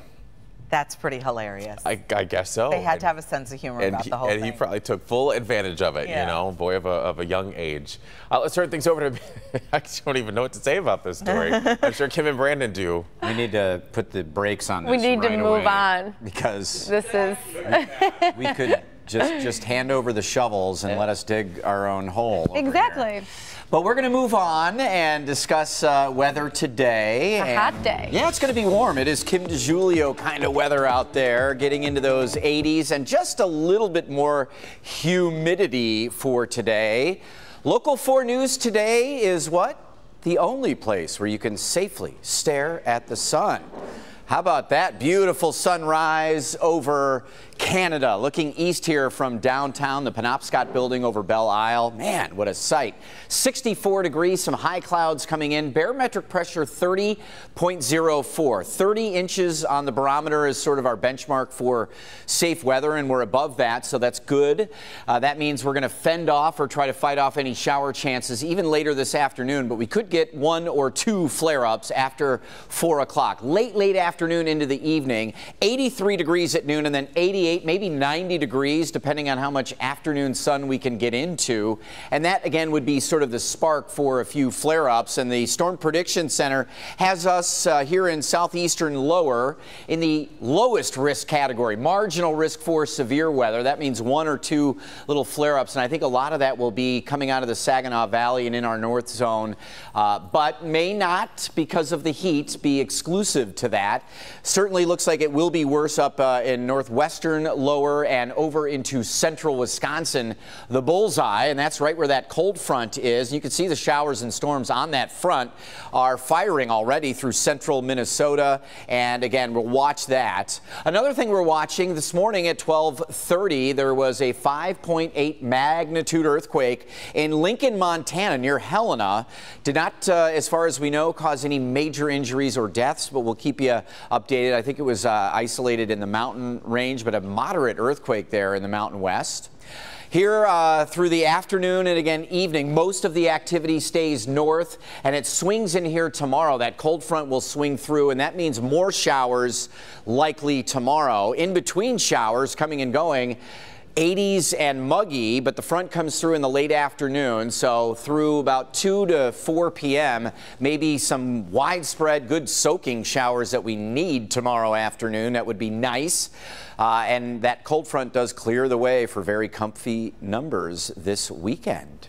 That's pretty hilarious. I guess so. They had to have a sense of humor about the whole thing. And he probably took full advantage of it, yeah. You know, boy of a young age. Let's turn things over to, I don't even know what to say about this story. I'm sure Kim and Brandon do. We need to put the brakes on this. We need right to move away on. Because this is... we could just hand over the shovels and let us dig our own hole. Exactly. But we're going to move on and discuss weather today. A hot day. Yeah, it's going to be warm. It is Kim DeJulio kind of weather out there, getting into those 80s and just a little bit more humidity for today. Local 4 News today is what? The only place where you can safely stare at the sun. How about that? Beautiful sunrise over Canada. Looking east here from downtown, the Penobscot building over Belle Isle. Man, what a sight. 64 degrees, some high clouds coming in. Barometric pressure 30.04. 30 inches on the barometer is sort of our benchmark for safe weather, and we're above that, so that's good. That means we're going to fend off or try to fight off any shower chances even later this afternoon, but we could get 1 or 2 flare-ups after 4 o'clock. Late afternoon into the evening. 83 degrees at noon and then 88, maybe 90 degrees, depending on how much afternoon sun we can get into. And that, again, would be sort of the spark for a few flare-ups. And the Storm Prediction Center has us here in southeastern lower in the lowest risk category, marginal risk for severe weather. That means 1 or 2 little flare-ups. And I think a lot of that will be coming out of the Saginaw Valley and in our north zone, but may not, because of the heat, be exclusive to that. Certainly looks like it will be worse up in northwestern lower and over into central Wisconsin, the bullseye, and that's right where that cold front is. You can see the showers and storms on that front are firing already through central Minnesota, and again, we'll watch that. Another thing we're watching this morning at 12:30, there was a 5.8 magnitude earthquake in Lincoln, Montana, near Helena. Did not, as far as we know, cause any major injuries or deaths, but we'll keep you updated. I think it was isolated in the mountain range, but a moderate earthquake there in the Mountain West. Here through the afternoon and again evening, most of the activity stays north, and it swings in here tomorrow. That cold front will swing through, and that means more showers likely tomorrow. In between showers coming and going, 80s and muggy, but the front comes through in the late afternoon, so through about 2 to 4 p.m., maybe some widespread good soaking showers that we need tomorrow afternoon. That would be nice. And that cold front does clear the way for very comfy numbers this weekend.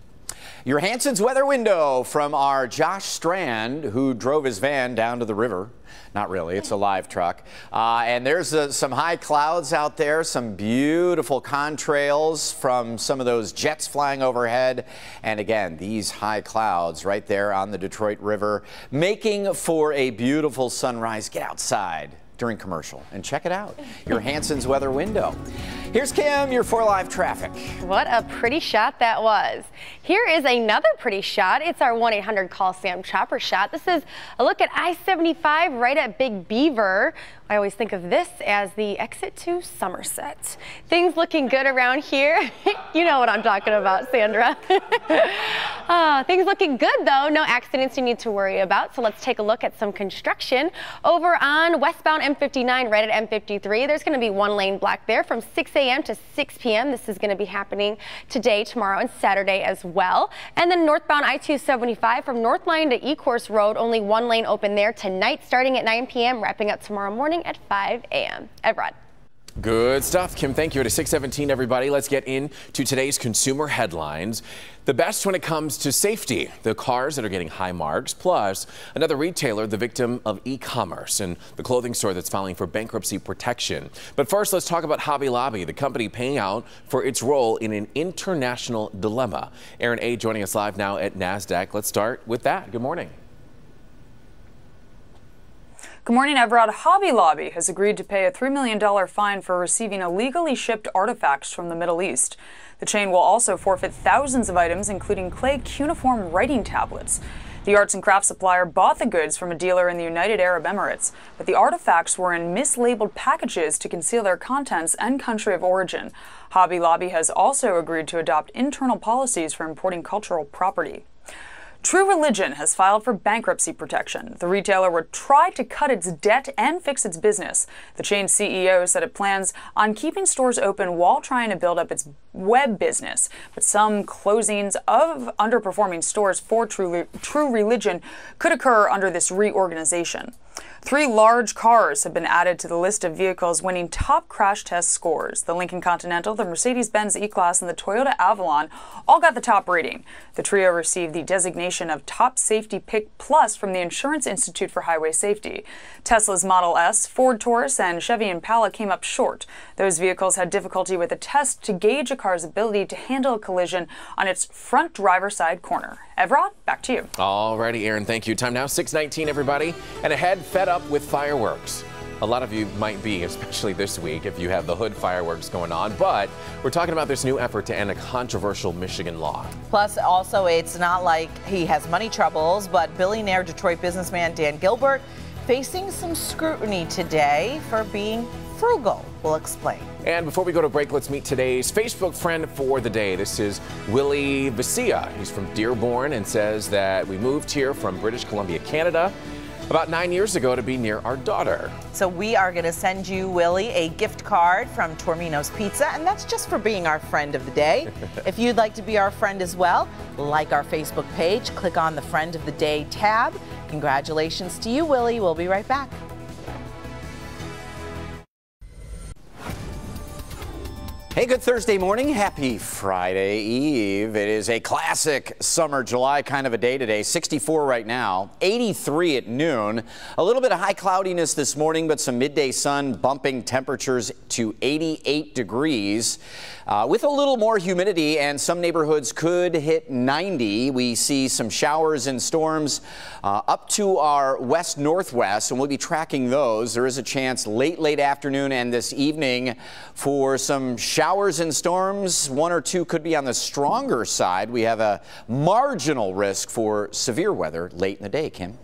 Your Hanson's weather window from our Josh Strand, who drove his van down to the river. Not really, it's a live truck. And there's some high clouds out there, some beautiful contrails from some of those jets flying overhead. And again, these high clouds right there on the Detroit River, making for a beautiful sunrise. Get outside during commercial and check it out. Your Hanson's weather window. Here's Kim, your 4 Live traffic. What a pretty shot that was. Here is another pretty shot. It's our 1-800-CALL-SAM Chopper shot. This is a look at I-75 right at Big Beaver. I always think of this as the exit to Somerset. Things looking good around here. You know what I'm talking about, Sandra. Things looking good, though. No accidents you need to worry about. So let's take a look at some construction over on westbound M59 right at M53. There's going to be 1 lane block there from 6 a.m. to 6 p.m. This is going to be happening today, tomorrow, and Saturday as well. And then northbound I-275 from North Line to Ecorse Road, only 1 lane open there tonight, starting at 9 p.m., wrapping up tomorrow morning at 5 a.m. Evrod. Good stuff, Kim. Thank you. At 6:17, everybody. Let's get into today's consumer headlines. The best when it comes to safety, the cars that are getting high marks, plus another retailer, the victim of e-commerce, and the clothing store that's filing for bankruptcy protection. But first, let's talk about Hobby Lobby, the company paying out for its role in an international dilemma. Aaron A. joining us live now at NASDAQ. Let's start with that. Good morning. Good morning, Evrod. Hobby Lobby has agreed to pay a $3 million fine for receiving illegally shipped artifacts from the Middle East. The chain will also forfeit thousands of items, including clay cuneiform writing tablets. The arts and crafts supplier bought the goods from a dealer in the United Arab Emirates, but the artifacts were in mislabeled packages to conceal their contents and country of origin. Hobby Lobby has also agreed to adopt internal policies for importing cultural property. True Religion has filed for bankruptcy protection. The retailer would try to cut its debt and fix its business. The chain's CEO said it plans on keeping stores open while trying to build up its web business. But some closings of underperforming stores for True Religion could occur under this reorganization. 3 large cars have been added to the list of vehicles winning top crash test scores. The Lincoln Continental, the Mercedes-Benz E-Class, and the Toyota Avalon all got the top rating. The trio received the designation of Top Safety Pick Plus from the Insurance Institute for Highway Safety. Tesla's Model S, Ford Taurus, and Chevy Impala came up short. Those vehicles had difficulty with a test to gauge a car's ability to handle a collision on its front driver's side corner. Evrod, back to you. Alrighty, Aaron, thank you. Time now, 6:19, everybody. And ahead, fed up with fireworks. A lot of you might be, especially this week, if you have the hood fireworks going on. But we're talking about this new effort to end a controversial Michigan law. Plus, also, it's not like he has money troubles, but billionaire Detroit businessman Dan Gilbert facing some scrutiny today for being frugal. We'll explain. And before we go to break, let's meet today's Facebook friend for the day. This is Willie Vicia. He's from Dearborn and says that we moved here from British Columbia, Canada, about 9 years ago to be near our daughter. So we are going to send you, Willie, a gift card from Tormino's Pizza, and that's just for being our friend of the day. If you'd like to be our friend as well, like our Facebook page, click on the Friend of the Day tab. Congratulations to you, Willie. We'll be right back. Hey, good Thursday morning. Happy Friday Eve. It is a classic summer July kind of a day today. 64 right now, 83 at noon. A little bit of high cloudiness this morning, but some midday sun bumping temperatures to 88 degrees. With a little more humidity, and some neighborhoods could hit 90. We see some showers and storms up to our west-northwest, and we'll be tracking those. There is a chance late afternoon and this evening for some showers and storms. 1 or 2 could be on the stronger side. We have a marginal risk for severe weather late in the day, Kim.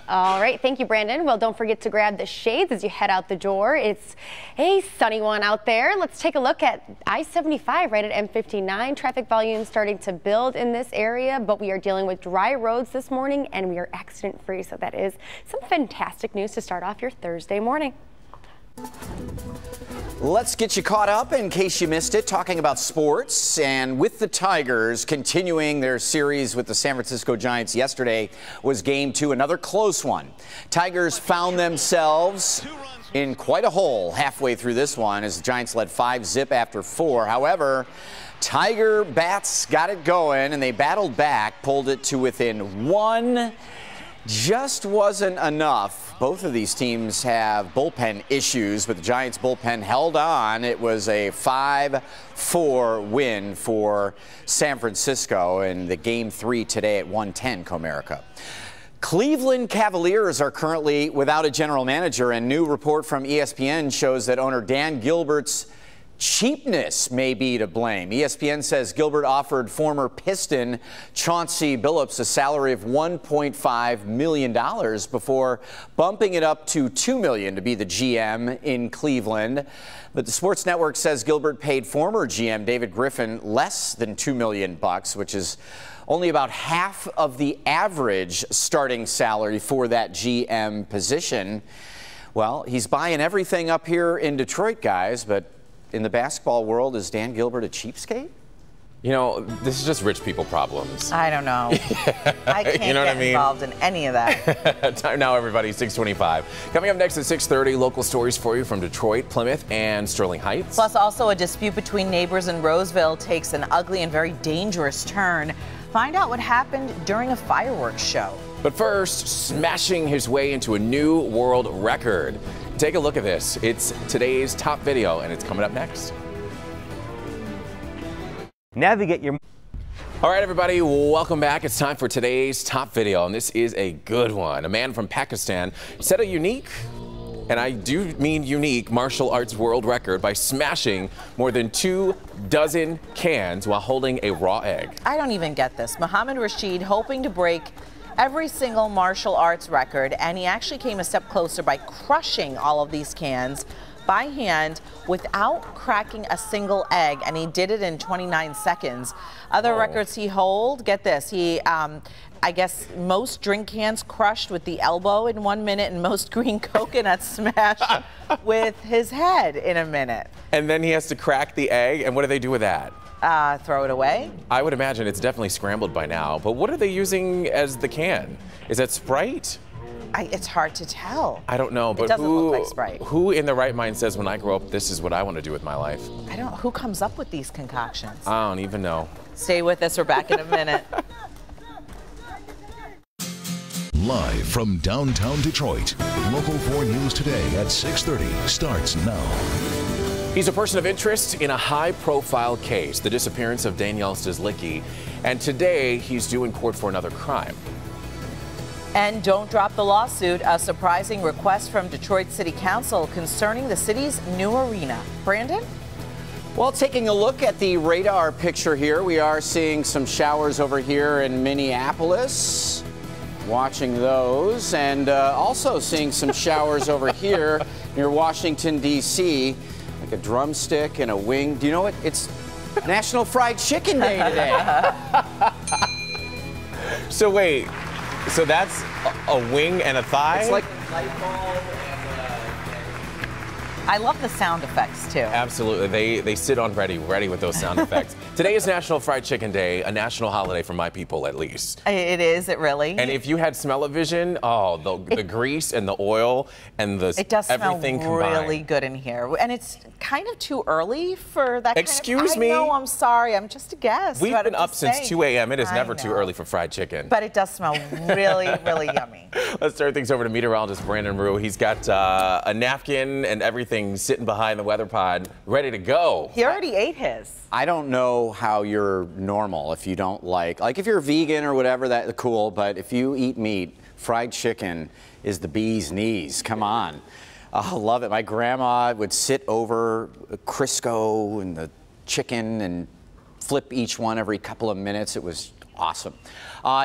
All right, thank you, Brandon. Well, don't forget to grab the shades as you head out the door. It's a sunny one out there. Let's take a look at I-75 right at M59. Traffic volume starting to build in this area, but we are dealing with dry roads this morning and we are accident free. So that is some fantastic news to start off your Thursday morning. Let's get you caught up in case you missed it, talking about sports. And with the Tigers continuing their series with the San Francisco Giants, yesterday was game 2, another close one. Tigers found themselves in quite a hole halfway through this one as the Giants led 5-zip after 4. However, Tiger bats got it going and they battled back, pulled it to within 1. Just wasn't enough. Both of these teams have bullpen issues, but the Giants bullpen held on. It was a 5-4 win for San Francisco in the game 3 today at 1:10 Comerica. Cleveland Cavaliers are currently without a general manager, and new report from ESPN shows that owner Dan Gilbert's cheapness may be to blame. ESPN says Gilbert offered former Piston Chauncey Billups a salary of $1.5 million before bumping it up to $2 million to be the GM in Cleveland. But the Sports Network says Gilbert paid former GM David Griffin less than $2 million, which is only about half of the average starting salary for that GM position. Well, he's buying everything up here in Detroit, guys, but in the basketball world, is Dan Gilbert a cheapskate? You know, this is just rich people problems. I don't know. I can't get involved in any of that. Time now, everybody, 6:25. Coming up next at 6:30, local stories for you from Detroit, Plymouth, and Sterling Heights. Plus, also a dispute between neighbors in Roseville takes an ugly and very dangerous turn. Find out what happened during a fireworks show. But first, smashing his way into a new world record. Take a look at this. It's today's top video, and it's coming up next. Navigate your... All right, everybody, welcome back. It's time for today's top video, and this is a good one. A man from Pakistan set a unique, and I do mean unique, martial arts world record by smashing more than 24 cans while holding a raw egg. I don't even get this. Muhammad Rashid hoping to break every single martial arts record, and he actually came a step closer by crushing all of these cans by hand without cracking a single egg, and he did it in 29 seconds. Other records he hold, get this, he I guess most drink cans crushed with the elbow in 1 minute, and most green coconuts smashed with his head in a minute. And then he has to crack the egg, and what do they do with that? Throw it away? I would imagine it's definitely scrambled by now, but what are they using as the can? Is that Sprite? It's hard to tell. I don't know, but it doesn't look like Sprite. Who in their right mind says when I grow up, this is what I want to do with my life? Who comes up with these concoctions? I don't even know. Stay with us, we're back in a minute. Live from downtown Detroit, Local 4 News Today at 6:30 starts now. He's a person of interest in a high-profile case, the disappearance of Danielle Stislicki, and today he's due in court for another crime. And don't drop the lawsuit, a surprising request from Detroit City Council concerning the city's new arena. Brandon? Well, taking a look at the radar picture here, we are seeing some showers over here in Minneapolis. Watching those, and also seeing some showers over here near Washington, D.C., like a drumstick and a wing. Do you know what? It's National Fried Chicken Day today. So wait, so that's a wing and a thigh? It's like a light bulb. I love the sound effects, too. Absolutely. They sit on ready with those sound effects. Today is National Fried Chicken Day, a national holiday for my people, at least. It is, it really. And if you had smell-o-vision, the grease and the oil and the it does everything smell combined. really good in here. And it's kind of too early for that Excuse kind of, me? I know, I'm sorry. I'm just a guest. We've been up since 2 a.m. It is never too early for fried chicken. But it does smell really, really yummy. Let's turn things over to meteorologist Brandon Rue. He's got a napkin and everything sitting behind the weather pod, ready to go. He already ate his. I don't know how you're normal if you don't like if you're vegan or whatever, that's cool, but if you eat meat, fried chicken is the bee's knees. Come on. I love it. My grandma would sit over Crisco and the chicken and flip each one every couple of minutes. It was awesome.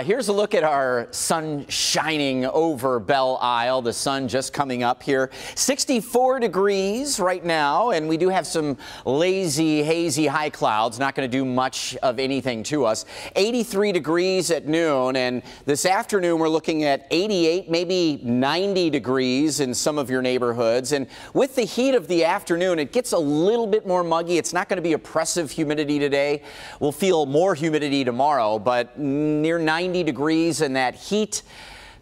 Here's a look at our sun shining over Belle Isle. The sun just coming up here. 64 degrees right now, and we do have some lazy, hazy high clouds. Not going to do much of anything to us. 83 degrees at noon, and this afternoon we're looking at 88, maybe 90 degrees in some of your neighborhoods. And with the heat of the afternoon, it gets a little bit more muggy. It's not going to be oppressive humidity today. We'll feel more humidity tomorrow, but near 90 degrees, and that heat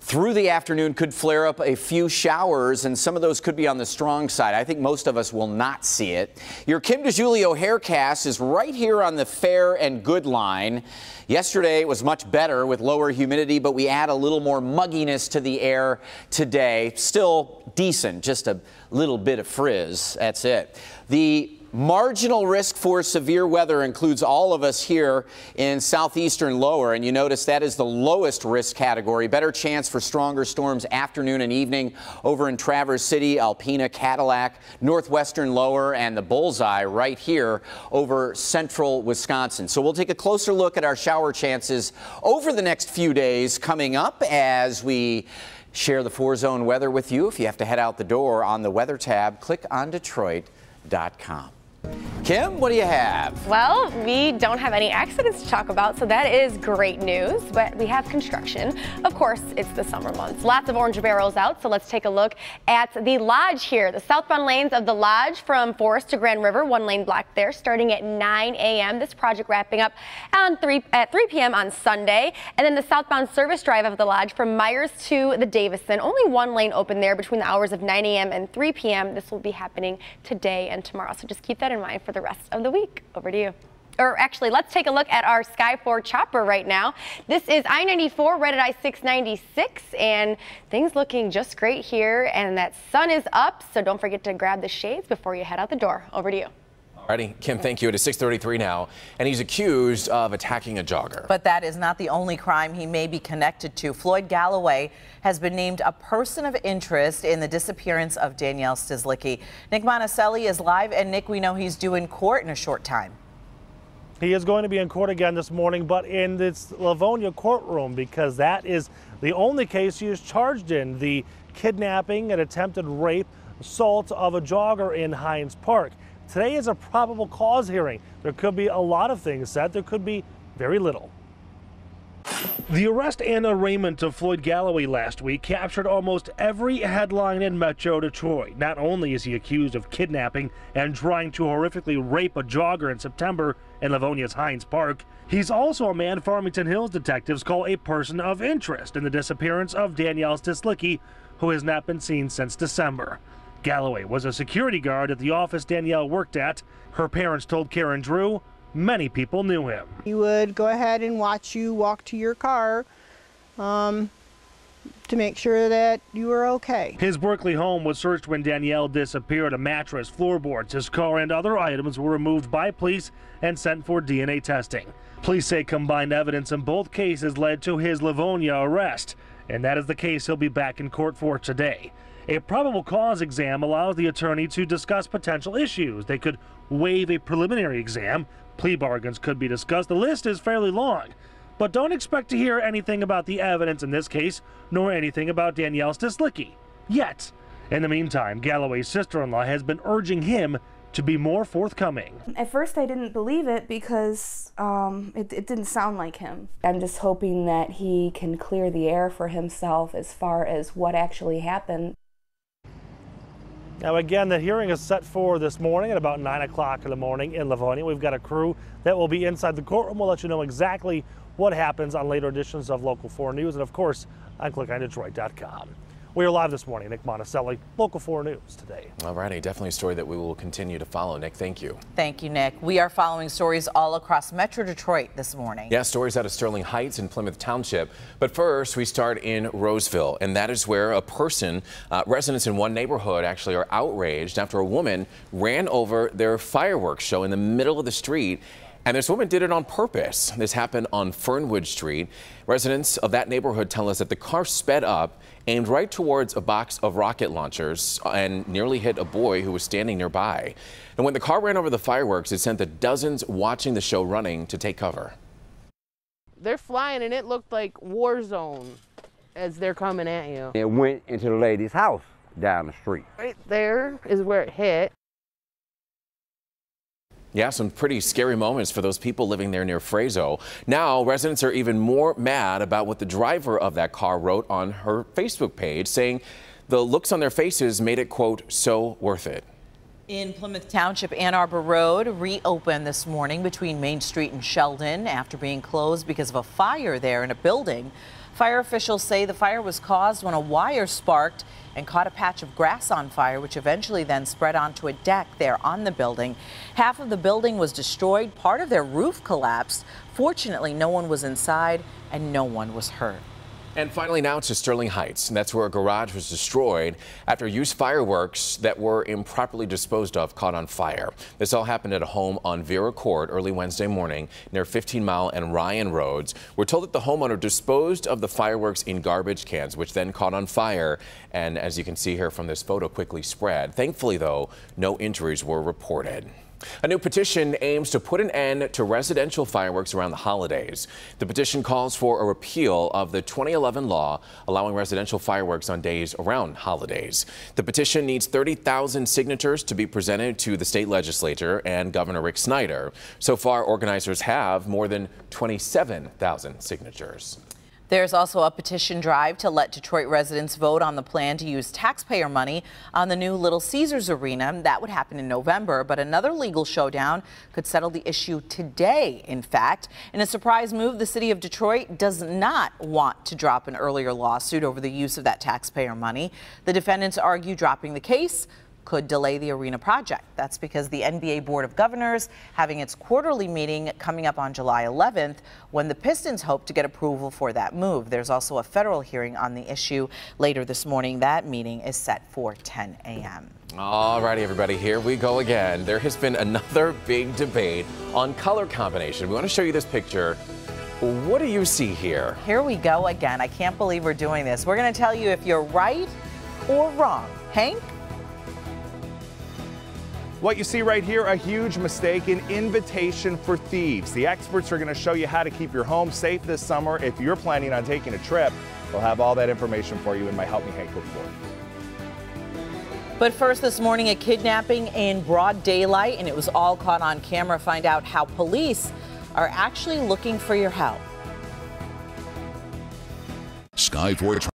through the afternoon could flare up a few showers, and some of those could be on the strong side. I think most of us will not see it. Your Kim DeJulio haircast is right here on the fair and good line. Yesterday it was much better with lower humidity, but we add a little more mugginess to the air today. Still decent, just a little bit of frizz. That's it. The marginal risk for severe weather includes all of us here in southeastern lower, and you notice that is the lowest risk category. Better chance for stronger storms afternoon and evening over in Traverse City, Alpena, Cadillac, northwestern lower, and the bullseye right here over central Wisconsin. So we'll take a closer look at our shower chances over the next few days coming up as we share the 4-zone weather with you. If you have to head out the door on the weather tab, click on Detroit.com. Kim, what do you have? Well, we don't have any accidents to talk about, so that is great news, but we have construction. Of course, it's the summer months. Lots of orange barrels out, so let's take a look at the Lodge here. The southbound lanes of the Lodge from Forest to Grand River, 1 lane blocked there, starting at 9 a.m. This project wrapping up at 3 p.m. on Sunday. And then the southbound service drive of the Lodge from Myers to the Davison, only 1 lane open there between the hours of 9 a.m. and 3 p.m. This will be happening today and tomorrow, so just keep that in mind for the rest of the week. Over to you. Or actually, let's take a look at our Sky 4 chopper right now. This is I-94 right at I-696, and things looking just great here, and that sun is up, so don't forget to grab the shades before you head out the door. Over to you. Alrighty, Kim, thank you. It is 6:33 now, and he's accused of attacking a jogger. But that is not the only crime he may be connected to. Floyd Galloway has been named a person of interest in the disappearance of Danielle Stislicki. Nick Monticelli is live, and Nick, we know he's due in court in a short time. He is going to be in court again this morning, but in this Livonia courtroom, because that is the only case he is charged in, the kidnapping and attempted rape, assault of a jogger in Hines Park. Today is a probable cause hearing. There could be a lot of things said. There could be very little. The arrest and arraignment of Floyd Galloway last week captured almost every headline in Metro Detroit. Not only is he accused of kidnapping and trying to horrifically rape a jogger in September in Livonia's Hines Park, he's also a man Farmington Hills detectives call a person of interest in the disappearance of Danielle Stislicki, who has not been seen since December. Galloway was a security guard at the office Danielle worked at. Her parents told Karen Drew many people knew him. He would go ahead and watch you walk to your car to make sure that you were okay. His Berkeley home was searched when Danielle disappeared. A mattress, floorboards, his car, and other items were removed by police and sent for DNA testing. Police say combined evidence in both cases led to his Livonia arrest, and that is the case he'll be back in court for today. A probable cause exam allows the attorney to discuss potential issues. They could waive a preliminary exam. Plea bargains could be discussed. The list is fairly long, but don't expect to hear anything about the evidence in this case, nor anything about Danielle Stislicki yet. In the meantime, Galloway's sister-in-law has been urging him to be more forthcoming. At first I didn't believe it because it didn't sound like him. I'm just hoping that he can clear the air for himself as far as what actually happened. Now again, the hearing is set for this morning at about 9 o'clock in the morning in Livonia. We've got a crew that will be inside the courtroom. We'll let you know exactly what happens on later editions of Local 4 News and of course on clickondetroit.com. We are live this morning. Nick Monticelli, Local 4 News today. All righty, definitely a story that we will continue to follow. Nick, thank you. Thank you, Nick. We are following stories all across Metro Detroit this morning. Yeah, stories out of Sterling Heights and Plymouth Township. But first, we start in Roseville, and that is where a person, residents in one neighborhood actually are outraged after a woman ran over their fireworks show in the middle of the street. And this woman did it on purpose. This happened on Fernwood Street. Residents of that neighborhood tell us that the car sped up, aimed right towards a box of rocket launchers, and nearly hit a boy who was standing nearby. And when the car ran over the fireworks, it sent the dozens watching the show running to take cover. They're flying, and it looked like war zone as they're coming at you. It went into the lady's house down the street. Right there is where it hit. Yeah, some pretty scary moments for those people living there near Frazo. Now, residents are even more mad about what the driver of that car wrote on her Facebook page, saying the looks on their faces made it, quote, so worth it. In Plymouth Township, Ann Arbor Road reopened this morning between Main Street and Sheldon after being closed because of a fire there in a building. Fire officials say the fire was caused when a wire sparked and caught a patch of grass on fire, which eventually then spread onto a deck there on the building. Half of the building was destroyed. Part of their roof collapsed. Fortunately, no one was inside and no one was hurt. And finally now to Sterling Heights. And that's where a garage was destroyed after used fireworks that were improperly disposed of caught on fire. This all happened at a home on Vera Court early Wednesday morning near 15 Mile and Ryan Roads. We're told that the homeowner disposed of the fireworks in garbage cans, which then caught on fire. And as you can see here from this photo, quickly spread. Thankfully, though, no injuries were reported. A new petition aims to put an end to residential fireworks around the holidays. The petition calls for a repeal of the 2011 law allowing residential fireworks on days around holidays. The petition needs 30,000 signatures to be presented to the state legislature and Governor Rick Snyder. So far, organizers have more than 27,000 signatures. There's also a petition drive to let Detroit residents vote on the plan to use taxpayer money on the new Little Caesars Arena. That would happen in November, but another legal showdown could settle the issue today, in fact. In a surprise move, the city of Detroit does not want to drop an earlier lawsuit over the use of that taxpayer money. The defendants argue dropping the case could delay the arena project. That's because the NBA Board of Governors having its quarterly meeting coming up on July 11th when the Pistons hope to get approval for that move. There's also a federal hearing on the issue later this morning. That meeting is set for 10 a.m. All righty, everybody, here we go again. There has been another big debate on color combination. We want to show you this picture. What do you see here? Here we go again. I can't believe we're doing this. We're going to tell you if you're right or wrong. Hank? What you see right here, a huge mistake, an invitation for thieves. The experts are going to show you how to keep your home safe this summer. If you're planning on taking a trip, we'll have all that information for you in my Help Me Hank report. But first this morning, a kidnapping in broad daylight, and it was all caught on camera. Find out how police are actually looking for your help. Sky 4